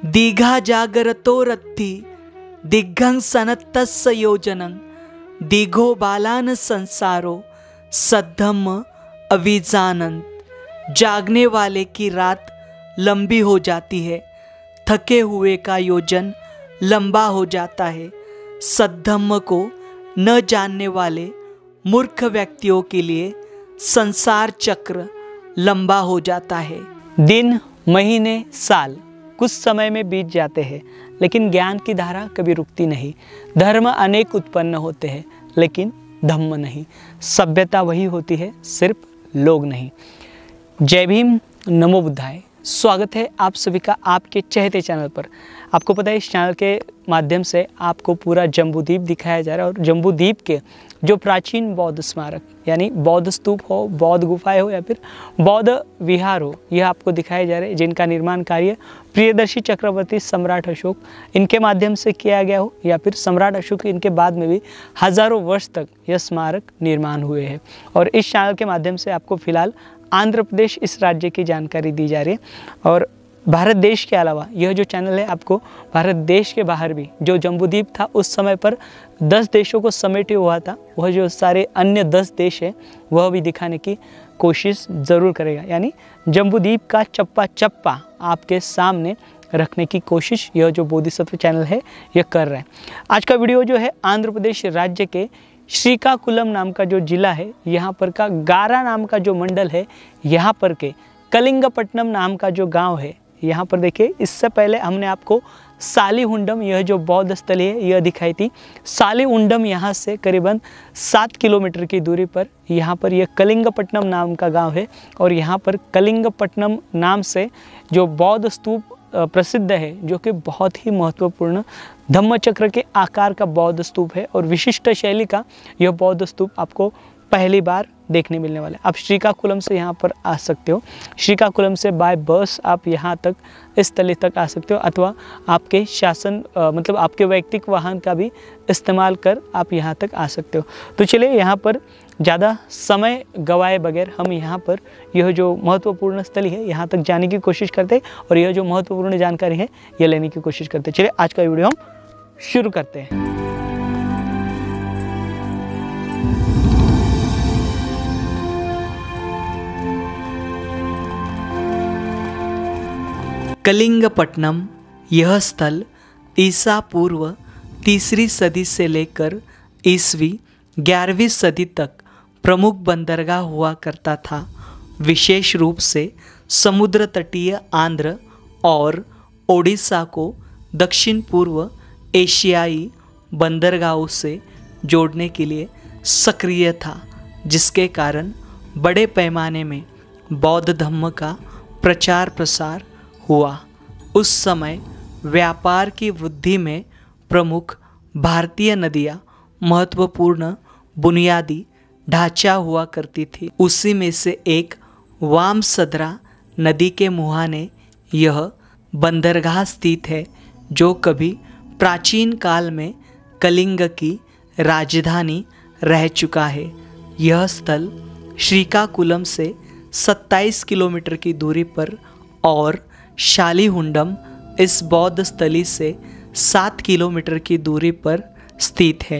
दीघा जागरतो रत्थि दिग्घं सनत्तस्य योजनं दीघो बालान संसारो सद्धम्म अविजानंत। जागने वाले की रात लंबी हो जाती है, थके हुए का योजन लंबा हो जाता है। सद्धम्म को न जानने वाले मूर्ख व्यक्तियों के लिए संसार चक्र लंबा हो जाता है। दिन, महीने, साल कुछ समय में बीत जाते हैं, लेकिन ज्ञान की धारा कभी रुकती नहीं। धर्म अनेक उत्पन्न होते हैं, लेकिन धम्म नहीं। सभ्यता वही होती है, सिर्फ लोग नहीं। जय भीम, नमो बुद्धाय। स्वागत है आप सभी का आपके चहेते चैनल पर। आपको पता है इस चैनल के माध्यम से आपको पूरा जम्बूद्वीप दिखाया जा रहा है, और जम्बूद्वीप के जो प्राचीन बौद्ध स्मारक यानी बौद्ध स्तूप हो, बौद्ध गुफाएं हो या फिर बौद्ध विहार हो, यह आपको दिखाए जा रहे हैं, जिनका निर्माण कार्य प्रियदर्शी चक्रवर्ती सम्राट अशोक इनके माध्यम से किया गया हो, या फिर सम्राट अशोक इनके बाद में भी हजारों वर्ष तक यह स्मारक निर्माण हुए हैं। और इस चैनल के माध्यम से आपको फिलहाल आंध्र प्रदेश इस राज्य की जानकारी दी जा रही है। और भारत देश के अलावा यह जो चैनल है आपको भारत देश के बाहर भी जो जम्बूद्वीप था उस समय पर 10 देशों को समेटे हुआ था, वह जो सारे अन्य 10 देश है वह भी दिखाने की कोशिश ज़रूर करेगा। यानी जम्बूद्वीप का चप्पा चप्पा आपके सामने रखने की कोशिश यह जो बोधिसत्व चैनल है यह कर रहा है। आज का वीडियो जो है आंध्र प्रदेश राज्य के श्रीकाकुलम नाम का जो जिला है, यहाँ पर का गारा नाम का जो मंडल है, यहाँ पर के कलिंगपट्टनम नाम का जो गांव है, यहाँ पर देखिए इससे पहले हमने आपको सालीहुंडम यह जो बौद्ध स्थल है यह दिखाई थी। सालीहुंडम यहाँ से करीबन 7 किलोमीटर की दूरी पर यहाँ पर यह कलिंगपट्टनम नाम का गांव है, और यहाँ पर कलिंगपट्टनम नाम से जो बौद्ध स्तूप प्रसिद्ध है, जो कि बहुत ही महत्वपूर्ण धम्मचक्र के आकार का बौद्ध स्तूप है, और विशिष्ट शैली का यह बौद्ध स्तूप आपको पहली बार देखने मिलने वाला है। आप श्रीकाकुलम से यहाँ पर आ सकते हो। श्रीकाकुलम से बाय बस आप यहाँ तक इस स्थल तक आ सकते हो, अथवा आपके शासन मतलब आपके वैयक्तिक वाहन का भी इस्तेमाल कर आप यहाँ तक आ सकते हो। तो चलिए यहाँ पर ज़्यादा समय गवाए बगैर हम यहाँ पर यह जो महत्वपूर्ण स्थल है यहाँ तक जाने की कोशिश करते हैं, और यह जो महत्वपूर्ण जानकारी है यह लेने की कोशिश करते हैं। चलिए आज का वीडियो हम शुरू करते हैं। कलिंगपट्टनम यह स्थल ईसा पूर्व 3री सदी से लेकर ईस्वी 11वीं सदी तक प्रमुख बंदरगाह हुआ करता था। विशेष रूप से समुद्र तटीय आंध्र और ओडिशा को दक्षिण पूर्व एशियाई बंदरगाहों से जोड़ने के लिए सक्रिय था, जिसके कारण बड़े पैमाने में बौद्ध धर्म का प्रचार प्रसार हुआ। उस समय व्यापार की वृद्धि में प्रमुख भारतीय नदियाँ महत्वपूर्ण बुनियादी ढांचा हुआ करती थी। उसी में से एक वामसद्रा नदी के मुहाने यह बंदरगाह स्थित है, जो कभी प्राचीन काल में कलिंग की राजधानी रह चुका है। यह स्थल श्रीकाकुलम से 27 किलोमीटर की दूरी पर और शालीहुंडम इस बौद्ध स्थली से 7 किलोमीटर की दूरी पर स्थित है।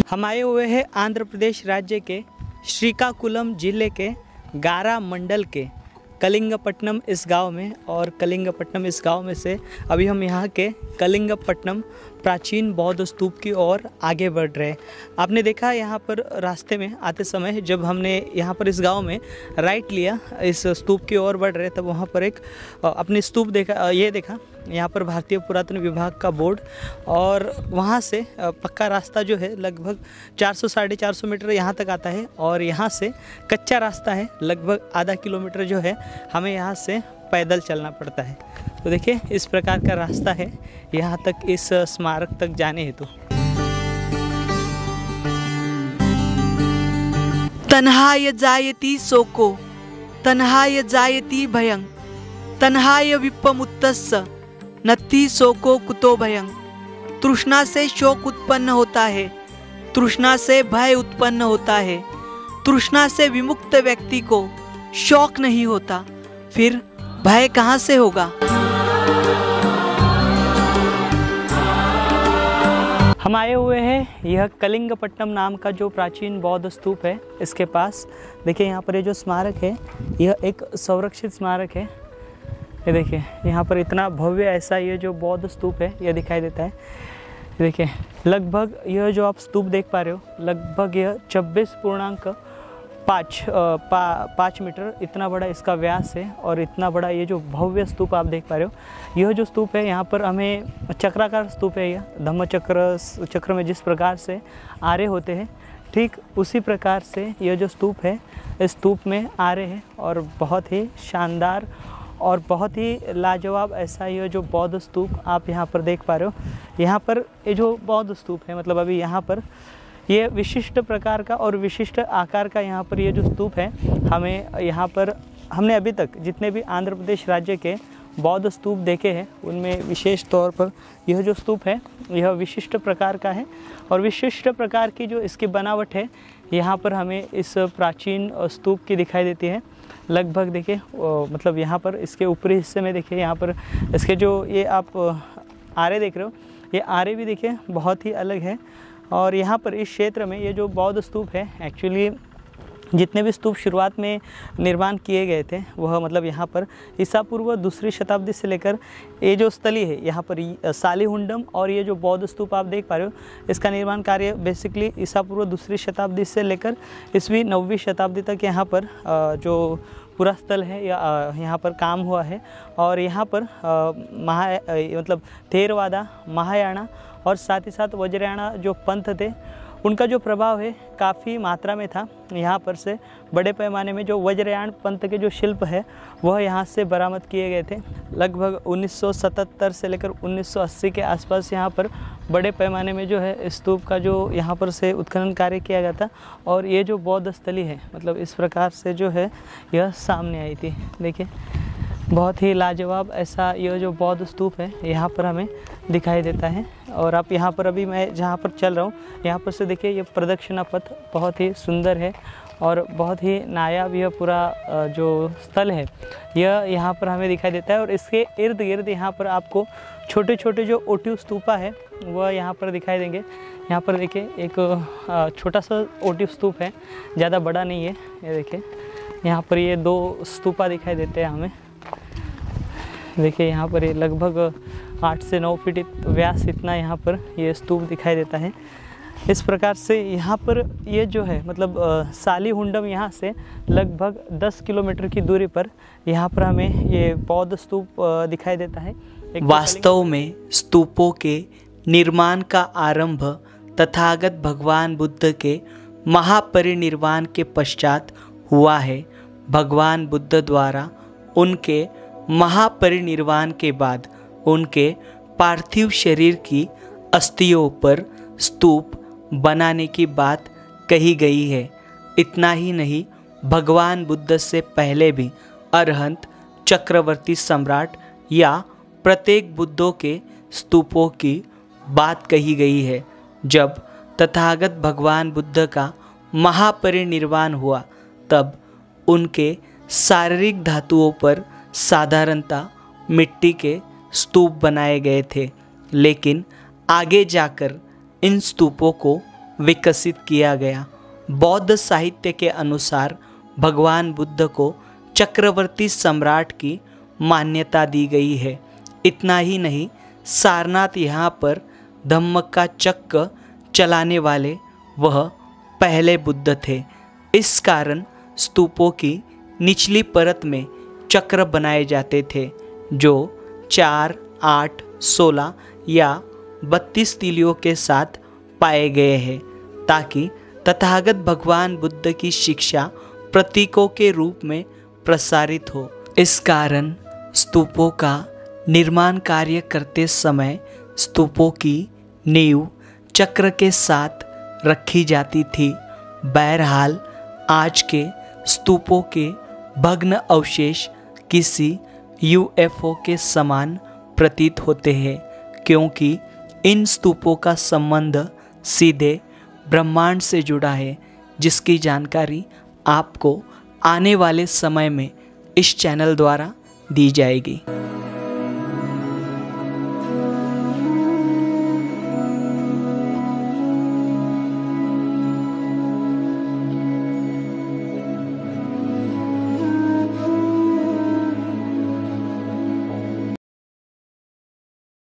हम आए हुए हैं आंध्र प्रदेश राज्य के श्रीकाकुलम जिले के गारा मंडल के कलिंगपट्टनम इस गांव में, और कलिंगपट्टनम इस गांव में से अभी हम यहाँ के कलिंगपट्टनम प्राचीन बौद्ध स्तूप की ओर आगे बढ़ रहे हैं। आपने देखा यहाँ पर रास्ते में आते समय जब हमने यहाँ पर इस गांव में राइट लिया, इस स्तूप की ओर बढ़ रहे, तब वहाँ पर एक अपनी स्तूप देखा, ये देखा यहाँ पर भारतीय पुरातन विभाग का बोर्ड, और वहाँ से पक्का रास्ता जो है लगभग 400-450 मीटर यहाँ तक आता है, और यहाँ से कच्चा रास्ता है लगभग आधा किलोमीटर जो है हमें यहाँ से पैदल चलना पड़ता है। तो देखिए इस प्रकार का रास्ता है यहाँ तक, इस स्मारक तक जाने हेतु। तन्हाय जायति शोको तन्हाय जायति भयं तन्हाय विप्पमुत्तस्य नत्थि शोको कुतो भयं। तृष्णा से शोक उत्पन्न होता है, तृष्णा से भय उत्पन्न होता है। तृष्णा से विमुक्त व्यक्ति को शौक नहीं होता, फिर भय कहाँ से होगा। हम आए हुए हैं यह कलिंगपट्टनम नाम का जो प्राचीन बौद्ध स्तूप है, इसके पास देखिए यहाँ पर ये जो स्मारक है यह एक संरक्षित स्मारक है। ये देखिए यहाँ पर इतना भव्य ऐसा ये जो बौद्ध स्तूप है यह दिखाई देता है। देखिए लगभग यह जो आप स्तूप देख पा रहे हो, लगभग यह 26.5 मीटर इतना बड़ा इसका व्यास है। और इतना बड़ा ये जो भव्य स्तूप आप देख पा रहे हो, यह जो स्तूप है यहाँ पर हमें चक्राकार स्तूप है। यह धम्म चक्र में जिस प्रकार से आरे होते हैं, ठीक उसी प्रकार से यह जो स्तूप है, इस स्तूप में आरे है और बहुत ही शानदार और बहुत ही लाजवाब ऐसा यह जो बौद्ध स्तूप आप यहाँ पर देख पा रहे हो। यहाँ पर ये जो बौद्ध स्तूप है, मतलब अभी यहाँ पर ये विशिष्ट प्रकार का और विशिष्ट आकार का यहाँ पर ये जो स्तूप है, हमें यहाँ पर हमने अभी तक जितने भी आंध्र प्रदेश राज्य के बौद्ध स्तूप देखे हैं उनमें विशेष तौर पर यह जो स्तूप है यह विशिष्ट प्रकार का है। और विशिष्ट प्रकार की जो इसकी बनावट है यहाँ पर हमें इस प्राचीन स्तूप की दिखाई देती है। लगभग देखिए मतलब यहाँ पर इसके ऊपरी हिस्से में देखिए, यहाँ पर इसके जो ये आप आरे देख रहे हो, ये आरे भी देखिए बहुत ही अलग है। और यहाँ पर इस क्षेत्र में ये जो बौद्ध स्तूप है, एक्चुअली जितने भी स्तूप शुरुआत में निर्माण किए गए थे वह मतलब यहाँ पर ईसा पूर्व 2री शताब्दी से लेकर ये जो स्थली है यहाँ पर सालीहुंडम और ये जो बौद्ध स्तूप आप देख पा रहे हो, इसका निर्माण कार्य बेसिकली ईसा पूर्व 2री शताब्दी से लेकर ईस्वी 9वीं शताब्दी तक यहाँ पर जो पूरा स्थल है यहाँ पर काम हुआ है। और यहाँ पर मतलब थेरवादा, महायाना और साथ ही साथ वज्रयाना जो पंथ थे उनका जो प्रभाव है काफ़ी मात्रा में था। यहाँ पर से बड़े पैमाने में जो वज्रयान पंथ के जो शिल्प है वह यहाँ से बरामद किए गए थे। लगभग 1977 से लेकर 1980 के आसपास यहाँ पर बड़े पैमाने में जो है स्तूप का जो यहाँ पर से उत्खनन कार्य किया गया था। और ये जो बौद्ध स्थली है मतलब इस प्रकार से जो है यह सामने आई थी। देखिए बहुत ही लाजवाब ऐसा यह जो बौद्ध स्तूप है यहाँ पर हमें दिखाई देता है। और आप यहाँ पर अभी मैं जहाँ पर चल रहा हूँ यहाँ पर से देखिए ये प्रदक्षिणा पथ बहुत ही सुंदर है और बहुत ही नायाब यह पूरा जो स्थल है यह यहाँ पर हमें दिखाई देता है। और इसके इर्द गिर्द यहाँ पर आपको छोटे छोटे जो ओटिव स्तूपा है वह यहाँ पर दिखाई देंगे। यहाँ पर देखिए एक छोटा सा ओटिव स्तूप है, ज़्यादा बड़ा नहीं है। ये देखिए यहाँ पर ये 2 स्तूपा दिखाई देते हैं हमें। देखिए यहाँ पर ये लगभग 8 से 9 फीट व्यास इतना यहाँ पर ये स्तूप दिखाई देता है। इस प्रकार से यहाँ पर ये जो है मतलब सालीहुंडम यहाँ से लगभग 10 किलोमीटर की दूरी पर यहाँ पर हमें ये बौद्ध स्तूप दिखाई देता है। वास्तव में स्तूपों के निर्माण का आरंभ तथागत भगवान बुद्ध के महापरिनिर्वाण के पश्चात हुआ है। भगवान बुद्ध द्वारा उनके महापरिनिर्वाण के बाद उनके पार्थिव शरीर की अस्थियों पर स्तूप बनाने की बात कही गई है। इतना ही नहीं, भगवान बुद्ध से पहले भी अरहंत, चक्रवर्ती सम्राट या प्रत्येक बुद्धों के स्तूपों की बात कही गई है। जब तथागत भगवान बुद्ध का महापरिनिर्वाण हुआ तब उनके शारीरिक धातुओं पर साधारणतः मिट्टी के स्तूप बनाए गए थे, लेकिन आगे जाकर इन स्तूपों को विकसित किया गया। बौद्ध साहित्य के अनुसार भगवान बुद्ध को चक्रवर्ती सम्राट की मान्यता दी गई है। इतना ही नहीं, सारनाथ यहाँ पर धम्म का चक्र चलाने वाले वह पहले बुद्ध थे। इस कारण स्तूपों की निचली परत में चक्र बनाए जाते थे जो 4, 8, 16 या 32 तीलियों के साथ पाए गए हैं, ताकि तथागत भगवान बुद्ध की शिक्षा प्रतीकों के रूप में प्रसारित हो। इस कारण स्तूपों का निर्माण कार्य करते समय स्तूपों की नींव चक्र के साथ रखी जाती थी। बहरहाल आज के स्तूपों के भग्न अवशेष किसी यूएफओ के समान प्रतीत होते हैं, क्योंकि इन स्तूपों का संबंध सीधे ब्रह्मांड से जुड़ा है, जिसकी जानकारी आपको आने वाले समय में इस चैनल द्वारा दी जाएगी।